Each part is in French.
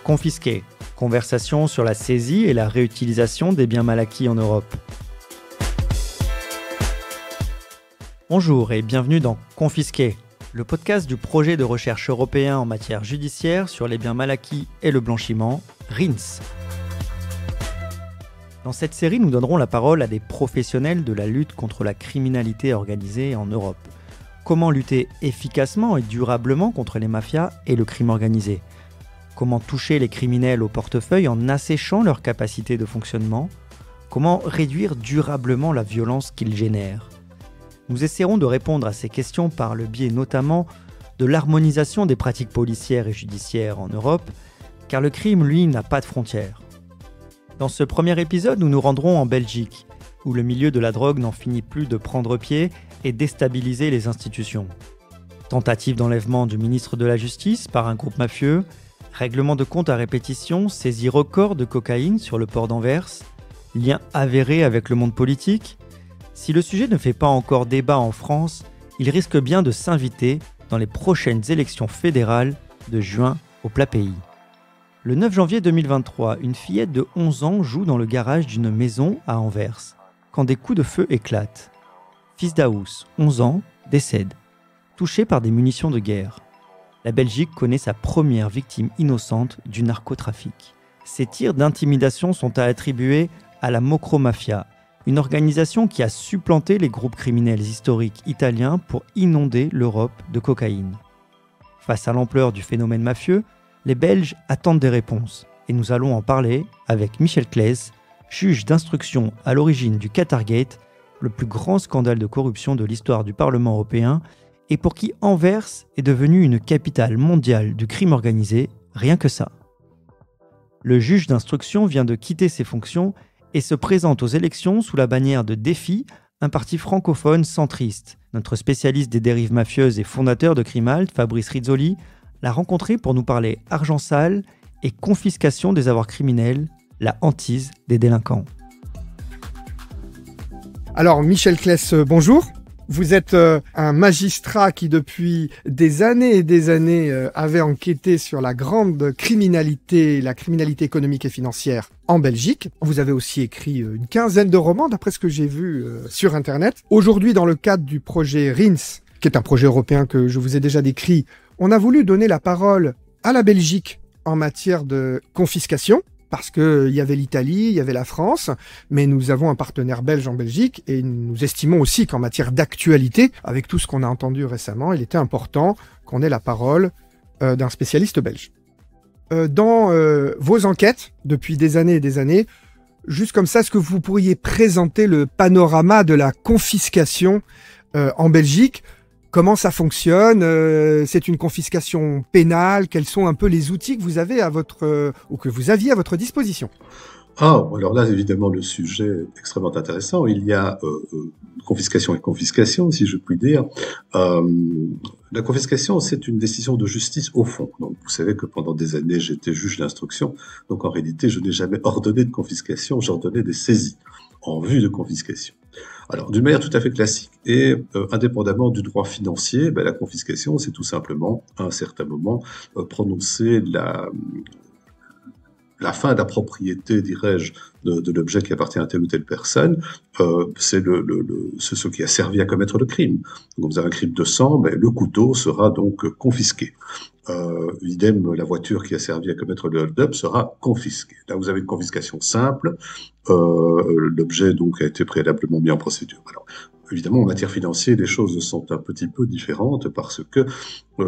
Confisqués, conversation sur la saisie et la réutilisation des biens mal acquis en Europe. Bonjour et bienvenue dans Confisqués, le podcast du projet de recherche européen en matière judiciaire sur les biens mal acquis et le blanchiment, RINS. Dans cette série, nous donnerons la parole à des professionnels de la lutte contre la criminalité organisée en Europe. Comment lutter efficacement et durablement contre les mafias et le crime organisé ? Comment toucher les criminels au portefeuille en asséchant leur capacité de fonctionnement ? Comment réduire durablement la violence qu'ils génèrent ? Nous essaierons de répondre à ces questions par le biais notamment de l'harmonisation des pratiques policières et judiciaires en Europe, car le crime, lui, n'a pas de frontières. Dans ce premier épisode, nous nous rendrons en Belgique, où le milieu de la drogue n'en finit plus de prendre pied et déstabiliser les institutions. Tentative d'enlèvement du ministre de la Justice par un groupe mafieux, règlement de compte à répétition, saisie record de cocaïne sur le port d'Anvers, lien avéré avec le monde politique. Si le sujet ne fait pas encore débat en France, il risque bien de s'inviter dans les prochaines élections fédérales de juin au plat pays. Le 9 janvier 2023, une fillette de 11 ans joue dans le garage d'une maison à Anvers, quand des coups de feu éclatent. Fils d'Aous, 11 ans, décède, touché par des munitions de guerre. La Belgique connaît sa première victime innocente du narcotrafic. Ces tirs d'intimidation sont à attribuer à la Mocro-Mafia, une organisation qui a supplanté les groupes criminels historiques italiens pour inonder l'Europe de cocaïne. Face à l'ampleur du phénomène mafieux, les Belges attendent des réponses. Et nous allons en parler avec Michel Claes, juge d'instruction à l'origine du Qatargate, le plus grand scandale de corruption de l'histoire du Parlement européen, et pour qui Anvers est devenue une capitale mondiale du crime organisé, rien que ça. Le juge d'instruction vient de quitter ses fonctions et se présente aux élections sous la bannière de Défi, un parti francophone centriste. Notre spécialiste des dérives mafieuses et fondateur de Crimalt, Fabrice Rizzoli, l'a rencontré pour nous parler argent sale et confiscation des avoirs criminels, la hantise des délinquants. Alors, Michel Claes, bonjour. Vous êtes un magistrat qui, depuis des années et des années, avait enquêté sur la grande criminalité, la criminalité économique et financière en Belgique. Vous avez aussi écrit une quinzaine de romans, d'après ce que j'ai vu sur Internet. Aujourd'hui, dans le cadre du projet RINS, qui est un projet européen que je vous ai déjà décrit, on a voulu donner la parole à la Belgique en matière de confiscation. Parce qu'il y avait l'Italie, il y avait la France, mais nous avons un partenaire belge en Belgique et nous estimons aussi qu'en matière d'actualité, avec tout ce qu'on a entendu récemment, il était important qu'on ait la parole d'un spécialiste belge. Dans vos enquêtes, depuis des années et des années, juste comme ça, est-ce que vous pourriez présenter le panorama de la confiscation en Belgique ? Comment ça fonctionne ? C'est une confiscation pénale ? Quels sont un peu les outils que vous avez ou que vous aviez à votre disposition ? Alors là, évidemment, le sujet est extrêmement intéressant. Il y a confiscation et confiscation, si je puis dire. La confiscation, c'est une décision de justice au fond. Donc, vous savez que pendant des années, j'étais juge d'instruction. Donc, en réalité, je n'ai jamais ordonné de confiscation, j'ordonnais des saisies en vue de confiscation. Alors, d'une manière tout à fait classique et indépendamment du droit financier, la confiscation, c'est tout simplement, à un certain moment, prononcer la fin de la propriété, dirais-je, de l'objet qui appartient à telle ou telle personne. C'est ce qui a servi à commettre le crime. Donc, vous avez un crime de sang, mais le couteau sera donc confisqué. Idem, la voiture qui a servi à commettre le hold-up sera confisquée. Là, vous avez une confiscation simple. L'objet donc a été préalablement mis en procédure. Alors, évidemment, en matière financière, les choses sont un petit peu différentes parce que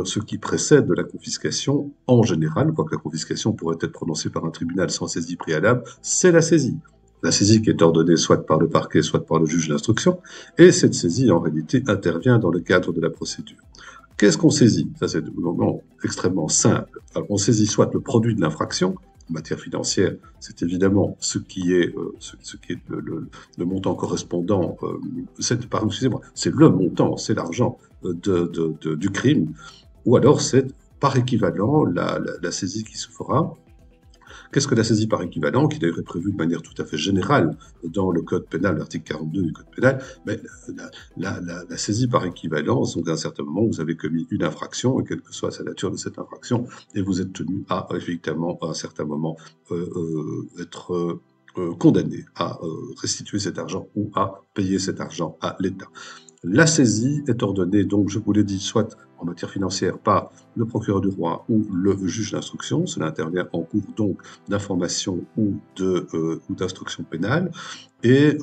ce qui précède de la confiscation, en général, quoique la confiscation pourrait être prononcée par un tribunal sans saisie préalable, c'est la saisie. La saisie qui est ordonnée soit par le parquet, soit par le juge d'instruction, et cette saisie, en réalité, intervient dans le cadre de la procédure. Qu'est-ce qu'on saisit ? Ça, c'est moment extrêmement simple. Alors, on saisit soit le produit de l'infraction. En matière financière, c'est évidemment ce qui est le montant correspondant. C'est le montant, c'est l'argent du crime. Ou alors, c'est par équivalent la saisie qui se fera Qu'est-ce que la saisie par équivalent, qui d'ailleurs est prévue de manière tout à fait générale dans le Code pénal, l'article 42 du Code pénal? Mais la saisie par équivalence, donc à un certain moment, vous avez commis une infraction, et quelle que soit sa nature de cette infraction, et vous êtes tenu à, effectivement, à un certain moment, être condamné à restituer cet argent ou à payer cet argent à l'État. La saisie est ordonnée, donc je vous l'ai dit, soit en matière financière par le procureur du roi ou le juge d'instruction. Cela intervient en cours donc d'information ou d'instruction pénale. Et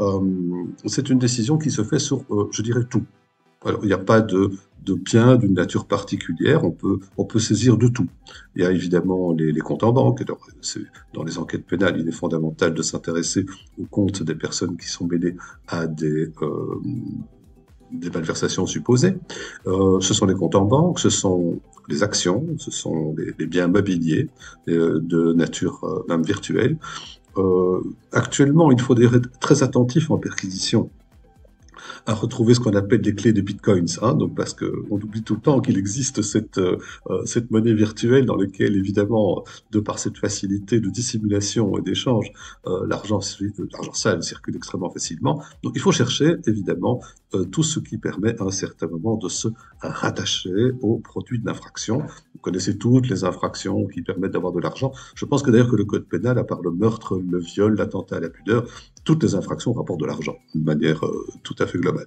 c'est une décision qui se fait sur, je dirais, tout. Alors, il n'y a pas de bien d'une nature particulière, on peut saisir de tout. Il y a évidemment les comptes en banque. Dans les enquêtes pénales, il est fondamental de s'intéresser aux comptes des personnes qui sont mêlées à des malversations supposées. Ce sont les comptes en banque, ce sont les actions, ce sont les biens mobiliers de nature même virtuelle. Actuellement, il faut être très attentif en perquisition à retrouver ce qu'on appelle les clés des bitcoins, donc parce qu'on oublie tout le temps qu'il existe cette monnaie virtuelle dans laquelle, évidemment, de par cette facilité de dissimulation et d'échange, l'argent sale circule extrêmement facilement. Donc il faut chercher, évidemment, tout ce qui permet à un certain moment de se rattacher au produit de l'infraction. Vous connaissez toutes les infractions qui permettent d'avoir de l'argent. Je pense que d'ailleurs que le Code pénal, à part le meurtre, le viol, l'attentat à la pudeur, toutes les infractions rapportent de l'argent, de manière tout à fait globale.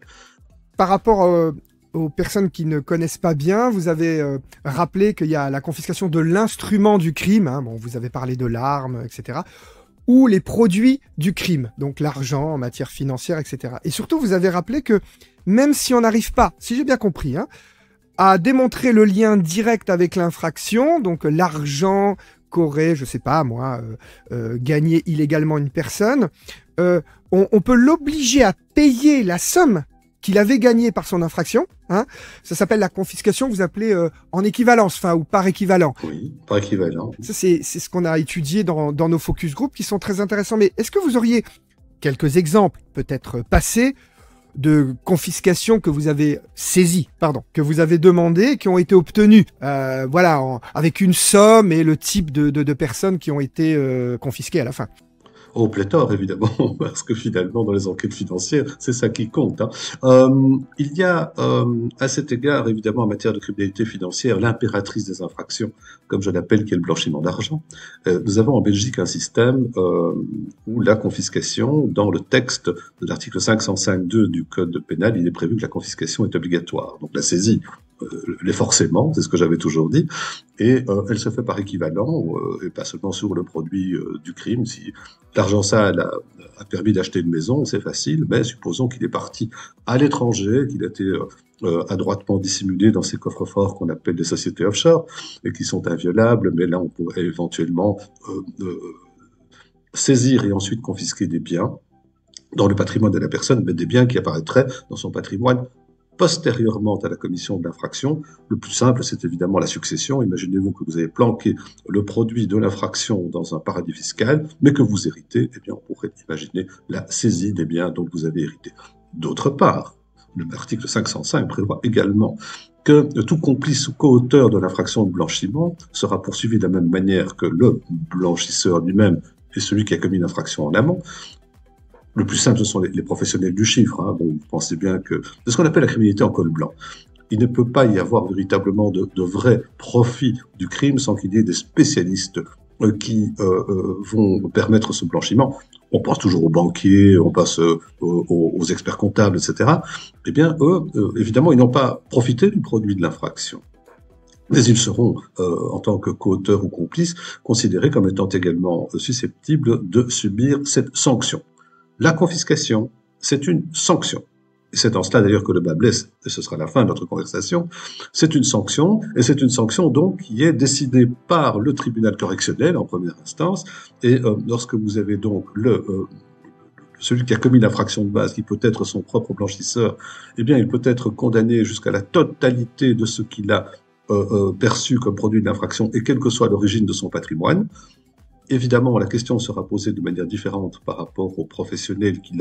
Par rapport aux personnes qui ne connaissent pas bien, vous avez rappelé qu'il y a la confiscation de l'instrument du crime, bon, vous avez parlé de l'arme, etc., ou les produits du crime, donc l'argent en matière financière, etc. Et surtout, vous avez rappelé que même si on n'arrive pas, si j'ai bien compris, à démontrer le lien direct avec l'infraction, donc l'argent qu'aurait, je sais pas moi, gagné illégalement une personne, on peut l'obliger à payer la somme qu'il avait gagnée par son infraction. Ça s'appelle la confiscation, vous appelez en équivalence, ou par équivalent. Oui, par équivalent. Ça, c'est ce qu'on a étudié dans nos focus group qui sont très intéressants. Mais est-ce que vous auriez quelques exemples, peut-être passés, de confiscation que vous avez que vous avez demandé, qui ont été obtenues, avec une somme et le type de personnes qui ont été confisquées à la fin? Au pléthore, évidemment, parce que finalement, dans les enquêtes financières, c'est ça qui compte. Il y a, à cet égard, évidemment, en matière de criminalité financière, l'impératrice des infractions, comme je l'appelle, qui est le blanchiment d'argent. Nous avons en Belgique un système où la confiscation, dans le texte de l'article 505.2 du Code pénal, il est prévu que la confiscation est obligatoire. Donc la saisie, l'est forcément, c'est ce que j'avais toujours dit, et elle se fait par équivalent, et pas seulement sur le produit du crime. Si l'argent sale a permis d'acheter une maison, c'est facile, mais supposons qu'il est parti à l'étranger, qu'il a été adroitement dissimulé dans ces coffres-forts qu'on appelle des sociétés offshore, et qui sont inviolables, mais là on pourrait éventuellement saisir et ensuite confisquer des biens dans le patrimoine de la personne, mais des biens qui apparaîtraient dans son patrimoine postérieurement à la commission de l'infraction. Le plus simple, c'est évidemment la succession. Imaginez-vous que vous avez planqué le produit de l'infraction dans un paradis fiscal, mais que vous héritez, on pourrait imaginer la saisie des biens dont vous avez hérité. D'autre part, l'article 505 prévoit également que tout complice ou co-auteur de l'infraction de blanchiment sera poursuivi de la même manière que le blanchisseur lui-même et celui qui a commis l'infraction en amont. Le plus simple, ce sont les professionnels du chiffre. Vous pensez bien que c'est ce qu'on appelle la criminalité en col blanc. Il ne peut pas y avoir véritablement de vrai profit du crime sans qu'il y ait des spécialistes qui vont permettre ce blanchiment. On pense toujours aux banquiers, on passe aux experts comptables, etc. Eux, évidemment, ils n'ont pas profité du produit de l'infraction. Mais ils seront, en tant que co-auteurs ou complices, considérés comme étant également susceptibles de subir cette sanction. La confiscation, c'est une sanction. Et c'est en cela d'ailleurs que le bât blesse, et ce sera la fin de notre conversation. C'est une sanction, et c'est une sanction donc qui est décidée par le tribunal correctionnel en première instance. Et lorsque vous avez donc celui qui a commis l'infraction de base, qui peut être son propre blanchisseur, il peut être condamné jusqu'à la totalité de ce qu'il a perçu comme produit de l'infraction, et quelle que soit l'origine de son patrimoine. Évidemment, la question sera posée de manière différente par rapport au professionnel qui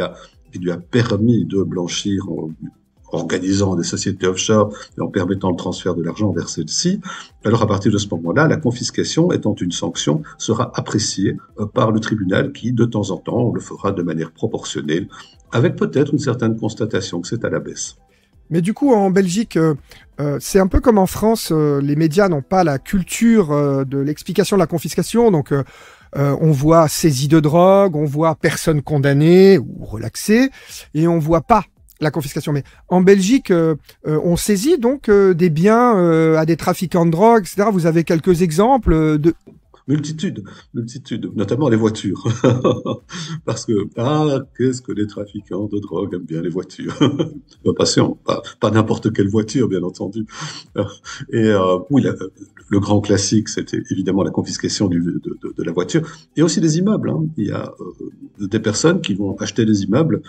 lui a permis de blanchir organisant des sociétés offshore et en permettant le transfert de l'argent vers celles-ci, alors à partir de ce moment-là, la confiscation étant une sanction sera appréciée par le tribunal qui, de temps en temps, le fera de manière proportionnelle, avec peut-être une certaine constatation que c'est à la baisse. Mais du coup, en Belgique, c'est un peu comme en France, les médias n'ont pas la culture de l'explication de la confiscation, donc on voit saisie de drogue, on voit personne condamnée ou relaxée, et on voit pas la confiscation. Mais en Belgique, on saisit donc des biens à des trafiquants de drogue, etc. Vous avez quelques exemples de... Multitude, notamment les voitures. Parce que, qu'est-ce que les trafiquants de drogue aiment bien les voitures. Patient, pas n'importe quelle voiture, bien entendu. Et oui, le grand classique, c'était évidemment la confiscation de la voiture. Et aussi des immeubles. Hein. Il y a des personnes qui vont acheter des immeubles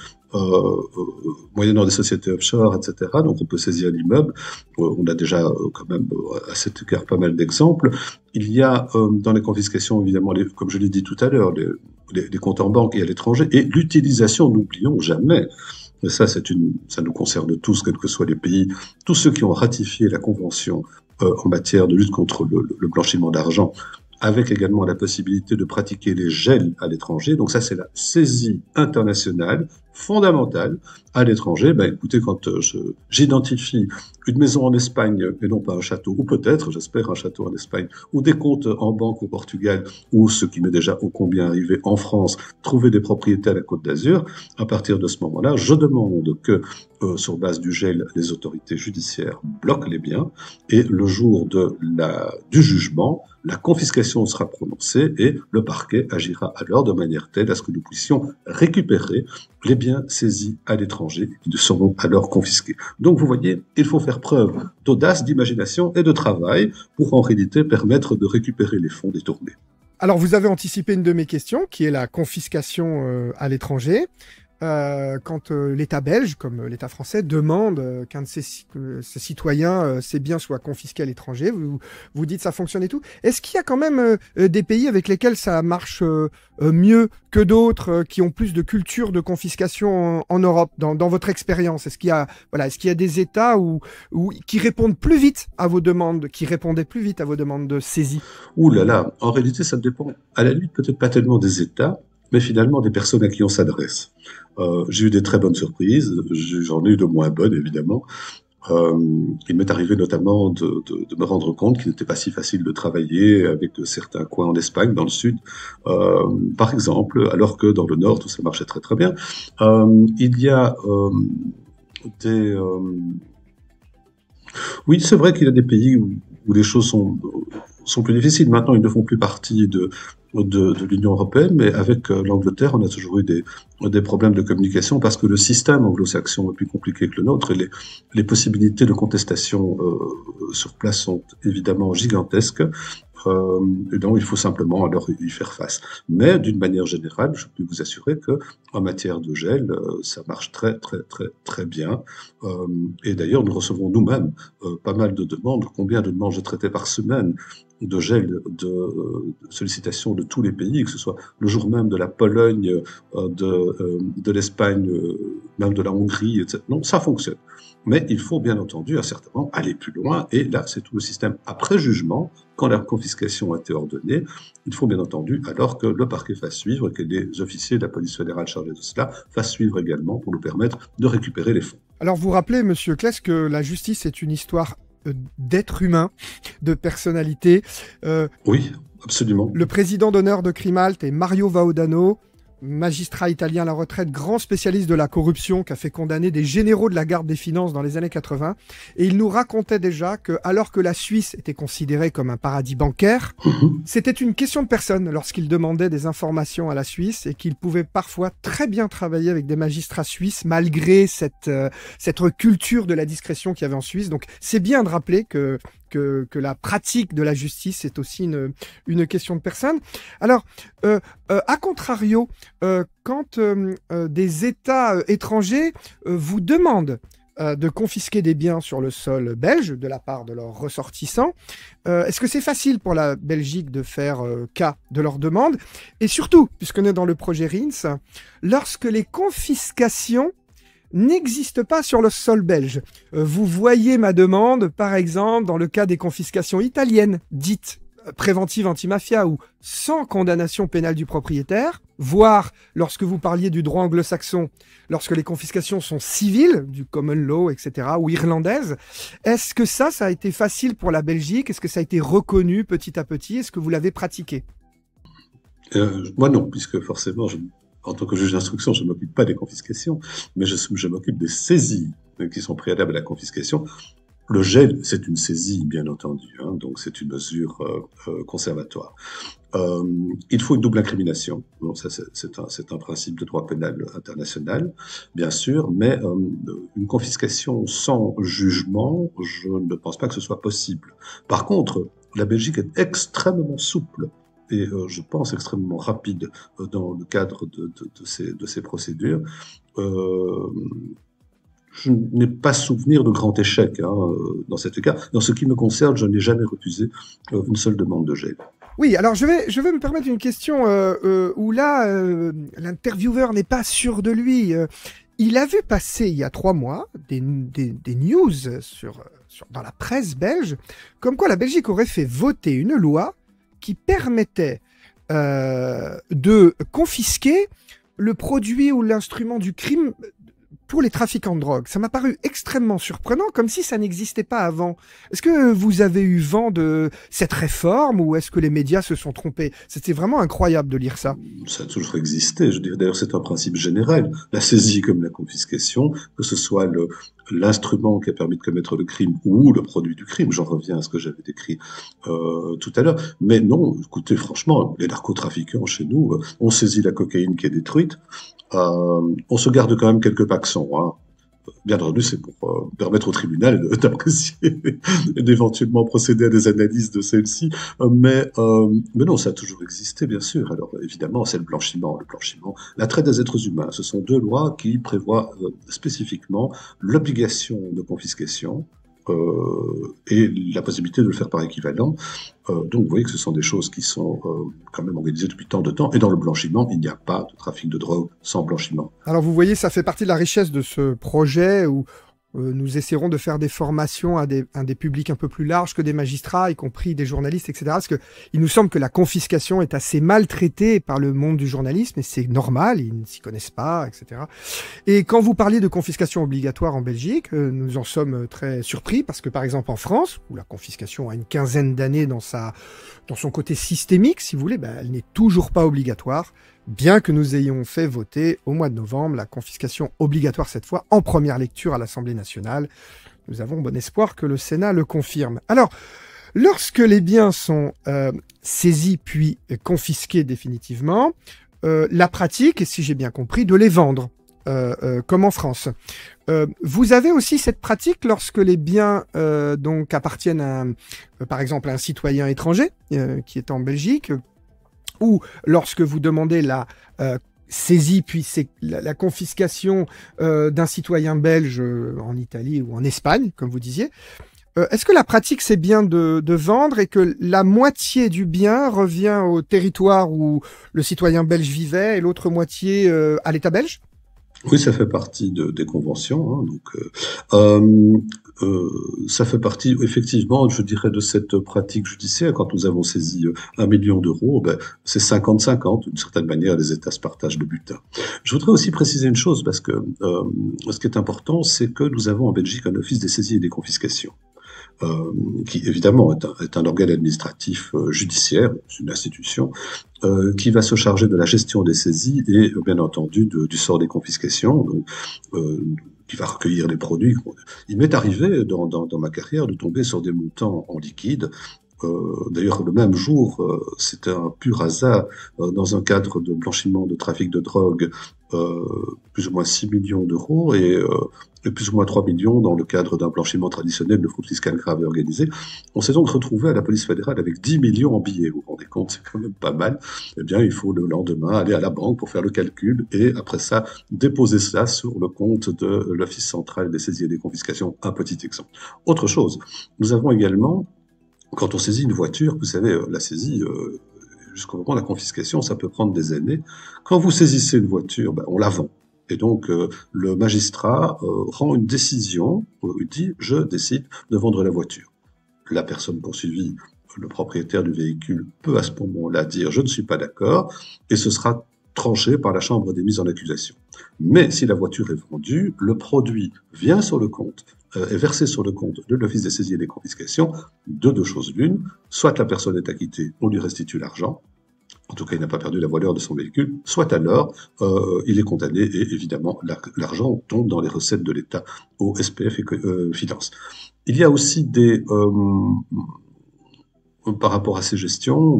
moyennant des sociétés offshore, etc. Donc on peut saisir l'immeuble. On a déjà quand même à cet égard pas mal d'exemples. Il y a dans les confiscations, évidemment, comme je l'ai dit tout à l'heure, les comptes en banque et à l'étranger, et l'utilisation, n'oublions jamais, et ça nous concerne tous, quels que soient les pays, tous ceux qui ont ratifié la Convention en matière de lutte contre le blanchiment d'argent, avec également la possibilité de pratiquer les gels à l'étranger. Donc ça, c'est la saisie internationale fondamentale à l'étranger. Ben, écoutez, quand j'identifie une maison en Espagne et non pas un château, ou peut-être, j'espère, un château en Espagne, ou des comptes en banque au Portugal, ou ce qui m'est déjà ô combien arrivé en France, trouver des propriétés à la Côte d'Azur, à partir de ce moment-là, je demande que, sur base du gel, les autorités judiciaires bloquent les biens, et le jour du jugement, la confiscation sera prononcée et le parquet agira alors de manière telle à ce que nous puissions récupérer les biens saisis à l'étranger qui seront alors confisqués. Donc vous voyez, il faut faire preuve d'audace, d'imagination et de travail pour en réalité permettre de récupérer les fonds détournés. Alors vous avez anticipé une de mes questions qui est la confiscation à l'étranger. Quand l'État belge, comme l'État français, demande qu'un de ses citoyens, ses biens soient confisqués à l'étranger, vous dites ça fonctionne et tout. Est-ce qu'il y a quand même des pays avec lesquels ça marche mieux que d'autres, qui ont plus de culture de confiscation en Europe, dans votre expérience? Est-ce qu'il y a des États qui répondent plus vite à vos demandes, qui répondaient plus vite à vos demandes de saisie? Ouh là là, en réalité, ça dépend, à la limite, peut-être pas tellement des États, mais finalement des personnes à qui on s'adresse. J'ai eu des très bonnes surprises, j'en ai eu de moins bonnes, évidemment. Il m'est arrivé notamment de me rendre compte qu'il n'était pas si facile de travailler avec certains coins en Espagne, dans le sud, par exemple, alors que dans le nord, tout ça marchait très très bien. Il y a Oui, c'est vrai qu'il y a des pays où les choses sont plus difficiles. Maintenant, ils ne font plus partie de l'Union européenne, mais avec l'Angleterre, on a toujours eu des problèmes de communication parce que le système anglo-saxon est plus compliqué que le nôtre et les possibilités de contestation sur place sont évidemment gigantesques. Et donc, il faut simplement alors y faire face. Mais d'une manière générale, je peux vous assurer que en matière de gel, ça marche très très très très bien. Et d'ailleurs, nous recevons nous-mêmes pas mal de demandes. Combien de demandes je traitais par semaine de gel, de sollicitations de tous les pays, que ce soit le jour même de la Pologne, de l'Espagne, même de la Hongrie, etc. Non, ça fonctionne. Mais il faut bien entendu, à certains moments, aller plus loin. Et là, c'est tout le système après jugement, quand la confiscation a été ordonnée. Il faut bien entendu, alors que le parquet fasse suivre, que les officiers de la police fédérale chargés de cela fassent suivre également pour nous permettre de récupérer les fonds. Alors, vous rappelez, Monsieur Claes, que la justice est une histoire d'êtres humains, de personnalités. Oui, absolument. Le président d'honneur de Crimalt est Mario Vaudano, magistrat italien à la retraite, grand spécialiste de la corruption, qui a fait condamner des généraux de la garde des finances dans les années 80. Et il nous racontait déjà que, alors que la Suisse était considérée comme un paradis bancaire, c'était une question de personne lorsqu'il demandait des informations à la Suisse et qu'il pouvait parfois très bien travailler avec des magistrats suisses malgré cette culture de la discrétion qu'il y avait en Suisse. Donc c'est bien de rappeler que la pratique de la justice est aussi une question de personne. Alors, à contrario, quand des États étrangers vous demandent de confisquer des biens sur le sol belge de la part de leurs ressortissants, est-ce que c'est facile pour la Belgique de faire cas de leurs demandes? Et surtout, puisqu'on est dans le projet RINS, lorsque les confiscations n'existe pas sur le sol belge. Vous voyez ma demande, par exemple, dans le cas des confiscations italiennes, dites préventive antimafia ou sans condamnation pénale du propriétaire, voire lorsque vous parliez du droit anglo-saxon, lorsque les confiscations sont civiles, du common law, etc., ou irlandaises. Est-ce que ça a été facile pour la Belgique? Est-ce que ça a été reconnu petit à petit? Est-ce que vous l'avez pratiqué? Moi non, puisque forcément, en tant que juge d'instruction, je ne m'occupe pas des confiscations, mais je m'occupe des saisies qui sont préalables à la confiscation. Le gel, c'est une saisie, bien entendu, hein, donc c'est une mesure conservatoire. Il faut une double incrimination. Bon, ça, c'est un principe de droit pénal international, bien sûr, mais une confiscation sans jugement, je ne pense pas que ce soit possible. Par contre, la Belgique est extrêmement souple et je pense extrêmement rapide dans le cadre de ces procédures. Je n'ai pas souvenir de grand échec dans cet cas. Dans ce qui me concerne, je n'ai jamais refusé une seule demande de gel. Oui, alors je vais me permettre une question où là, l'intervieweur n'est pas sûr de lui. Il a vu passer il y a 3 mois des news dans la presse belge, comme quoi la Belgique aurait fait voter une loi qui permettait de confisquer le produit ou l'instrument du crime pour les trafiquants de drogue. Ça m'a paru extrêmement surprenant, comme si ça n'existait pas avant. Est-ce que vous avez eu vent de cette réforme ou est-ce que les médias se sont trompés? C'était vraiment incroyable de lire ça. Ça a toujours existé. Je dirais d'ailleurs c'est un principe général. La saisie comme la confiscation, que ce soit l'instrument qui a permis de commettre le crime ou le produit du crime. J'en reviens à ce que j'avais décrit tout à l'heure. Mais non, écoutez, franchement, les narcotrafiquants chez nous, on saisit la cocaïne qui est détruite. On se garde quand même quelques paxons. Hein. Bien entendu, c'est pour permettre au tribunal d'apprécier et d'éventuellement procéder à des analyses de celles-ci. Mais non, ça a toujours existé, bien sûr. Alors, évidemment, c'est le blanchiment. La traite des êtres humains, ce sont 2 lois qui prévoient spécifiquement l'obligation de confiscation et la possibilité de le faire par équivalent. Donc vous voyez que ce sont des choses qui sont quand même organisées depuis tant de temps. Et dans le blanchiment, il n'y a pas de trafic de drogue sans blanchiment. Alors vous voyez, ça fait partie de la richesse de ce projet où nous essaierons de faire des formations à des publics un peu plus larges que des magistrats, y compris des journalistes, etc. Parce qu'il nous semble que la confiscation est assez maltraitée par le monde du journalisme, et c'est normal, ils ne s'y connaissent pas, etc. Et quand vous parliez de confiscation obligatoire en Belgique, nous en sommes très surpris, parce que par exemple en France, où la confiscation a une quinzaine d'années dans son côté systémique, si vous voulez, elle n'est toujours pas obligatoire. Bien que nous ayons fait voter au mois de novembre la confiscation obligatoire cette fois en première lecture à l'Assemblée nationale. Nous avons bon espoir que le Sénat le confirme. Alors, lorsque les biens sont saisis puis confisqués définitivement, la pratique est, si j'ai bien compris, de les vendre, comme en France. Vous avez aussi cette pratique lorsque les biens donc appartiennent par exemple à un citoyen étranger qui est en Belgique, ou lorsque vous demandez la saisie puis la confiscation d'un citoyen belge en Italie ou en Espagne, comme vous disiez. Est-ce que la pratique, c'est bien de vendre et que la moitié du bien revient au territoire où le citoyen belge vivait et l'autre moitié à l'État belge? Oui, ça fait partie des conventions. Ça fait partie, effectivement, je dirais, de cette pratique judiciaire. Quand nous avons saisi 1 million d'euros, c'est 50-50. D'une certaine manière, les États se partagent le butin. Je voudrais aussi préciser une chose, parce que ce qui est important, c'est que nous avons en Belgique un office des saisies et des confiscations. Qui évidemment est un organe administratif judiciaire, une institution, qui va se charger de la gestion des saisies et bien entendu du sort des confiscations, donc, qui va recueillir les produits. Il m'est arrivé dans ma carrière de tomber sur des montants en liquide. D'ailleurs, le même jour, c'était un pur hasard, dans un cadre de blanchiment de trafic de drogue, plus ou moins 6 millions d'euros et plus ou moins 3 millions dans le cadre d'un blanchiment traditionnel de fraude fiscale grave et organisée. On s'est donc retrouvé à la police fédérale avec 10 millions en billets. Vous vous rendez compte, c'est quand même pas mal. Eh bien, il faut le lendemain aller à la banque pour faire le calcul et après ça, déposer ça sur le compte de l'Office central des saisies et des confiscations. Un petit exemple. Autre chose, nous avons également, quand on saisit une voiture, vous savez, la saisie, jusqu'au moment de la confiscation, ça peut prendre des années. Quand vous saisissez une voiture, on la vend. Et donc, le magistrat rend une décision, il dit « je décide de vendre la voiture ». La personne poursuivie, le propriétaire du véhicule, peut à ce moment-là dire « je ne suis pas d'accord » et ce sera tranché par la chambre des mises en accusation. Mais si la voiture est vendue, le produit vient sur le compte, est versé sur le compte de l'Office des saisies et des confiscations, de deux choses l'une, soit la personne est acquittée, on lui restitue l'argent, en tout cas il n'a pas perdu la valeur de son véhicule, soit alors il est condamné et évidemment l'argent tombe dans les recettes de l'État au SPF et Finances. Il y a aussi par rapport à ces gestions,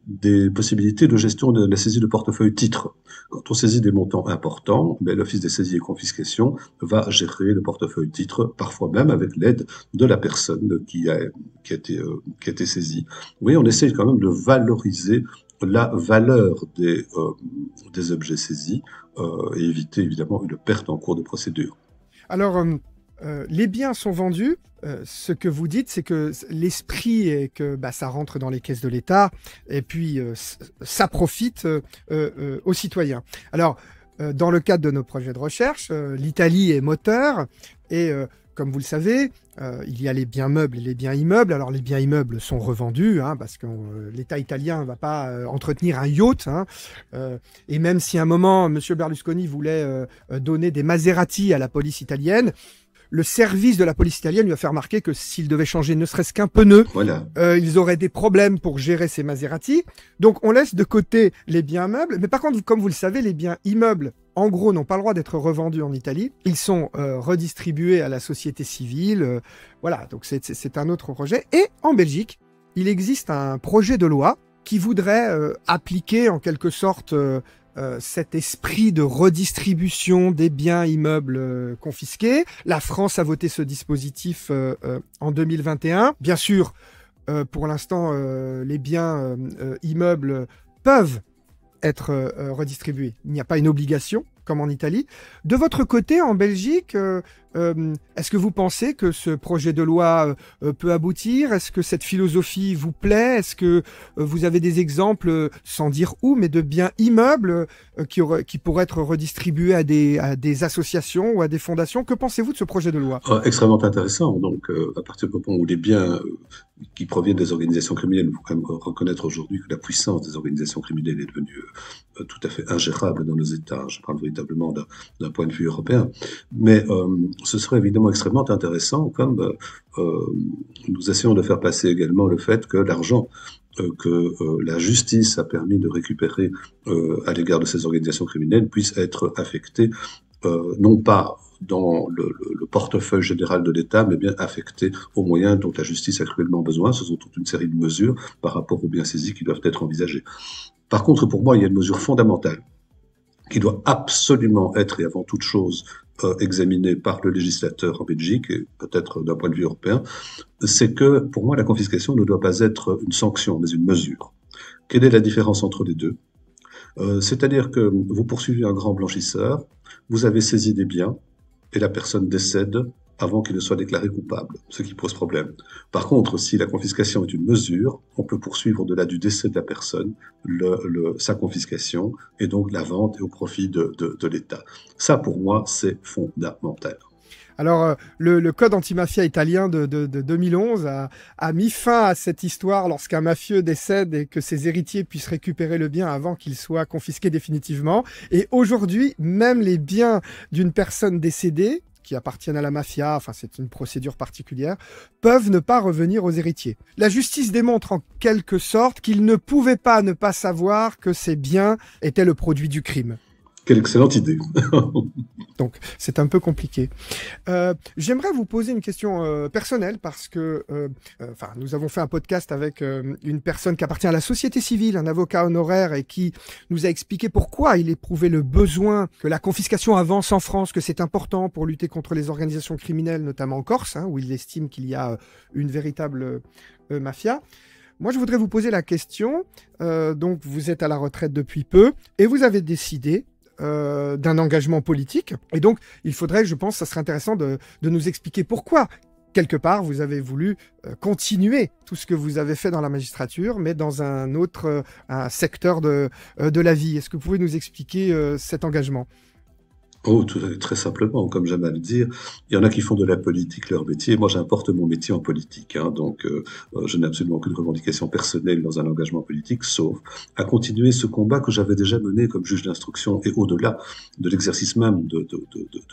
des possibilités de gestion de la saisie de portefeuille titres. Quand on saisit des montants importants, l'Office des saisies et confiscations va gérer le portefeuille titres, parfois même avec l'aide de la personne qui a été saisie. Oui, on essaye quand même de valoriser la valeur des objets saisis et éviter évidemment une perte en cours de procédure. Alors, les biens sont vendus. Ce que vous dites, c'est que l'esprit est que ça rentre dans les caisses de l'État et puis ça profite aux citoyens. Alors, dans le cadre de nos projets de recherche, l'Italie est moteur et comme vous le savez, il y a les biens meubles et les biens immeubles. Alors, les biens immeubles sont revendus parce que l'État italien ne va pas entretenir un yacht. Et même si à un moment, M. Berlusconi voulait donner des Maserati à la police italienne, le service de la police italienne lui a fait remarquer que s'il devait changer ne serait-ce qu'un pneu, voilà. Ils auraient des problèmes pour gérer ces Maserati. Donc, on laisse de côté les biens meubles. Mais par contre, comme vous le savez, les biens immeubles, en gros, n'ont pas le droit d'être revendus en Italie. Ils sont redistribués à la société civile. Voilà, donc c'est un autre projet. Et en Belgique, il existe un projet de loi qui voudrait appliquer en quelque sorte cet esprit de redistribution des biens immeubles confisqués. La France a voté ce dispositif en 2021. Bien sûr, pour l'instant, les biens immeubles peuvent être redistribués. Il n'y a pas une obligation, comme en Italie. De votre côté, en Belgique, est-ce que vous pensez que ce projet de loi peut aboutir? Est-ce que cette philosophie vous plaît? Est-ce que vous avez des exemples, sans dire où, mais de biens immeubles qui pourraient être redistribués à des associations ou à des fondations? Que pensez-vous de ce projet de loi? Extrêmement intéressant. Donc, à partir du moment où les biens qui proviennent des organisations criminelles, il faut quand même reconnaître aujourd'hui que la puissance des organisations criminelles est devenue tout à fait ingérable dans nos États. Je parle véritablement d'un point de vue européen. Mais ce serait évidemment extrêmement intéressant, comme nous essayons de faire passer également le fait que l'argent que la justice a permis de récupérer à l'égard de ces organisations criminelles puisse être affecté non pas dans le portefeuille général de l'État, mais bien affecté aux moyens dont la justice a cruellement besoin. Ce sont toute une série de mesures par rapport aux biens saisis qui doivent être envisagées. Par contre, pour moi, il y a une mesure fondamentale qui doit absolument être, et avant toute chose, examinée par le législateur en Belgique, et peut-être d'un point de vue européen, c'est que, pour moi, la confiscation ne doit pas être une sanction, mais une mesure. Quelle est la différence entre les deux? C'est-à-dire que vous poursuivez un grand blanchisseur, vous avez saisi des biens, et la personne décède avant qu'il ne soit déclaré coupable, ce qui pose problème. Par contre, si la confiscation est une mesure, on peut poursuivre au-delà du décès de la personne sa confiscation et donc la vente et au profit de l'État. Ça, pour moi, c'est fondamental. Alors, le code antimafia italien de 2011 a mis fin à cette histoire lorsqu'un mafieux décède et que ses héritiers puissent récupérer le bien avant qu'il soit confisqué définitivement. Et aujourd'hui, même les biens d'une personne décédée, qui appartiennent à la mafia, enfin c'est une procédure particulière, peuvent ne pas revenir aux héritiers. La justice démontre en quelque sorte qu'il ne pouvait pas ne pas savoir que ces biens étaient le produit du crime. Quelle excellente idée. Donc, c'est un peu compliqué. J'aimerais vous poser une question personnelle parce que nous avons fait un podcast avec une personne qui appartient à la société civile, un avocat honoraire, et qui nous a expliqué pourquoi il éprouvait le besoin que la confiscation avance en France, que c'est important pour lutter contre les organisations criminelles, notamment en Corse, où il estime qu'il y a une véritable mafia. Moi, je voudrais vous poser la question. Donc, vous êtes à la retraite depuis peu et vous avez décidé d'un engagement politique. Et donc, il faudrait, je pense, ça serait intéressant de nous expliquer pourquoi, quelque part, vous avez voulu continuer tout ce que vous avez fait dans la magistrature, mais dans un autre un secteur de la vie. Est-ce que vous pouvez nous expliquer cet engagement ? Oh, très simplement, comme j'aime à le dire, il y en a qui font de la politique leur métier. Moi, j'importe mon métier en politique, hein, donc je n'ai absolument aucune revendication personnelle dans un engagement politique, sauf à continuer ce combat que j'avais déjà mené comme juge d'instruction et au-delà de l'exercice même de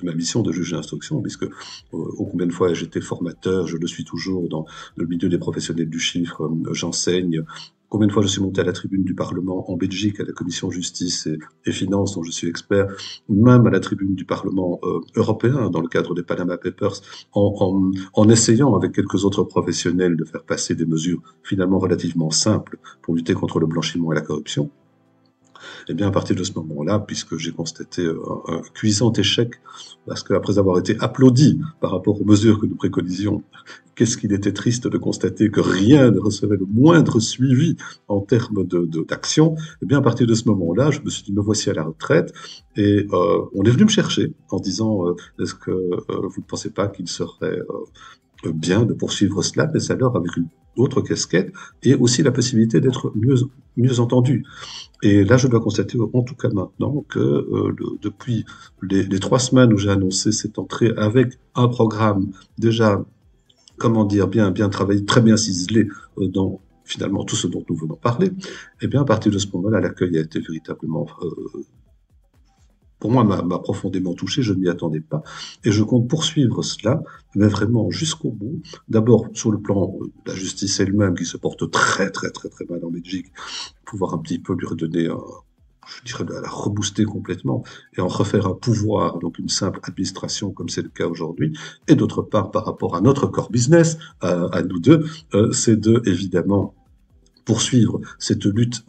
ma mission de juge d'instruction, puisque ô combien de fois j'étais formateur, je le suis toujours dans le milieu des professionnels du chiffre, j'enseigne. Combien de fois je suis monté à la tribune du Parlement en Belgique, à la commission justice et finances, dont je suis expert, même à la tribune du Parlement européen, dans le cadre des Panama Papers, en essayant avec quelques autres professionnels de faire passer des mesures finalement relativement simples pour lutter contre le blanchiment et la corruption. Et bien à partir de ce moment-là, puisque j'ai constaté un cuisant échec, parce qu'après avoir été applaudi par rapport aux mesures que nous préconisions, qu'est-ce qu'il était triste de constater que rien ne recevait le moindre suivi en termes d'action, et bien à partir de ce moment-là, je me suis dit, me voici à la retraite, et on est venu me chercher en disant, est-ce que vous ne pensez pas qu'il serait bien de poursuivre cela, mais alors avec une autre casquette, et aussi la possibilité d'être mieux entendu. Et là, je dois constater, en tout cas maintenant, que depuis les 3 semaines où j'ai annoncé cette entrée avec un programme déjà, comment dire, bien travaillé, très bien ciselé dans finalement tout ce dont nous venons parler, et bien à partir de ce moment-là, l'accueil a été véritablement pour moi, m'a profondément touché, je ne m'y attendais pas, et je compte poursuivre cela, mais vraiment jusqu'au bout. D'abord, sur le plan de la justice elle-même, qui se porte très mal en Belgique, pouvoir un petit peu lui redonner, je dirais, la rebooster complètement, et en refaire un pouvoir, donc une simple administration, comme c'est le cas aujourd'hui, et d'autre part, par rapport à notre core business, à nous deux, c'est évidemment, poursuivre cette lutte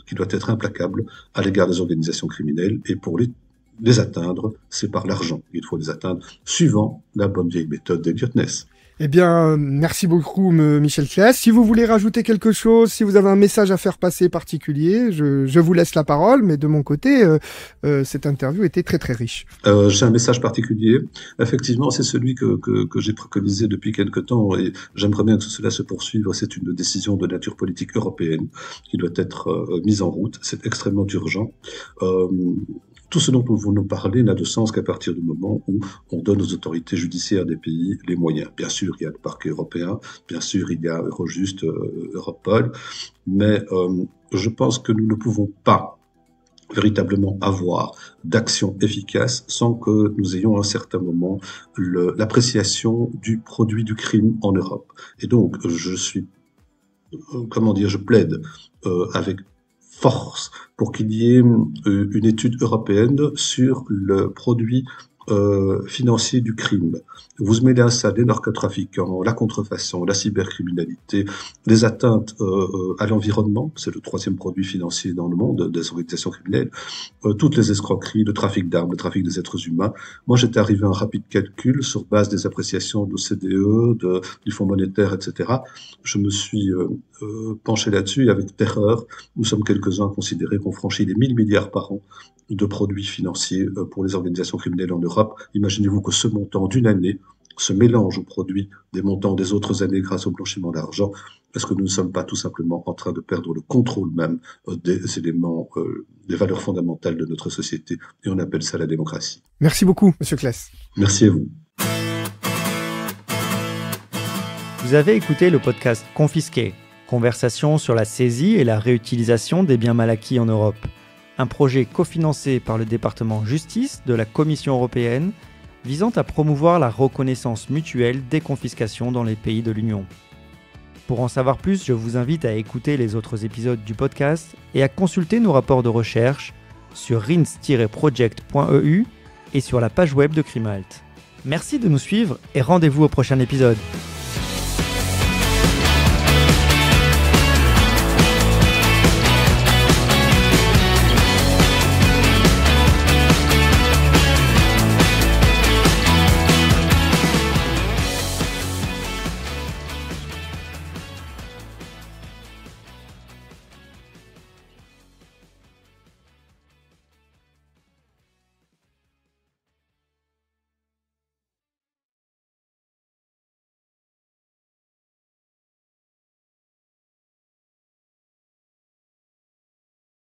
qui doit être implacable à l'égard des organisations criminelles, et pour les atteindre, c'est par l'argent. Il faut les atteindre suivant la bonne vieille méthode d'Elliot Ness. Eh bien, merci beaucoup, Michel Claes. Si vous voulez rajouter quelque chose, si vous avez un message à faire passer particulier, je vous laisse la parole, mais de mon côté, cette interview était très riche. J'ai un message particulier. Effectivement, c'est celui que j'ai préconisé depuis quelque temps, et j'aimerais bien que cela se poursuive. C'est une décision de nature politique européenne qui doit être mise en route. C'est extrêmement urgent. Tout ce dont nous voulons parler n'a de sens qu'à partir du moment où on donne aux autorités judiciaires des pays les moyens. Bien sûr, il y a le parquet européen, bien sûr, il y a Eurojust, Europol, mais je pense que nous ne pouvons pas véritablement avoir d'action efficace sans que nous ayons à un certain moment l'appréciation du produit du crime en Europe. Et donc, je plaide avec force pour qu'il y ait une étude européenne sur le produit financier du crime. Vous mêlez à ça les narcotrafiquants, la contrefaçon, la cybercriminalité, les atteintes à l'environnement, c'est le 3e produit financier dans le monde des organisations criminelles, toutes les escroqueries, le trafic d'armes, le trafic des êtres humains. Moi, j'étais arrivé à un rapide calcul sur base des appréciations de l'OCDE, du Fonds monétaire, etc. Je me suis penché là-dessus, et avec terreur, nous sommes quelques-uns à considérer qu'on franchit les 1000 milliards par an de produits financiers pour les organisations criminelles en Europe. Imaginez-vous que ce montant d'une année se mélange aux produits des montants des autres années grâce au blanchiment d'argent. Est-ce que nous ne sommes pas tout simplement en train de perdre le contrôle même des éléments, des valeurs fondamentales de notre société? Et on appelle ça la démocratie. Merci beaucoup, Monsieur Claes. Merci à vous. Vous avez écouté le podcast Confisqué, conversation sur la saisie et la réutilisation des biens mal acquis en Europe. Un projet cofinancé par le département Justice de la Commission européenne visant à promouvoir la reconnaissance mutuelle des confiscations dans les pays de l'Union. Pour en savoir plus, je vous invite à écouter les autres épisodes du podcast et à consulter nos rapports de recherche sur rins-project.eu et sur la page web de Crimalt. Merci de nous suivre et rendez-vous au prochain épisode.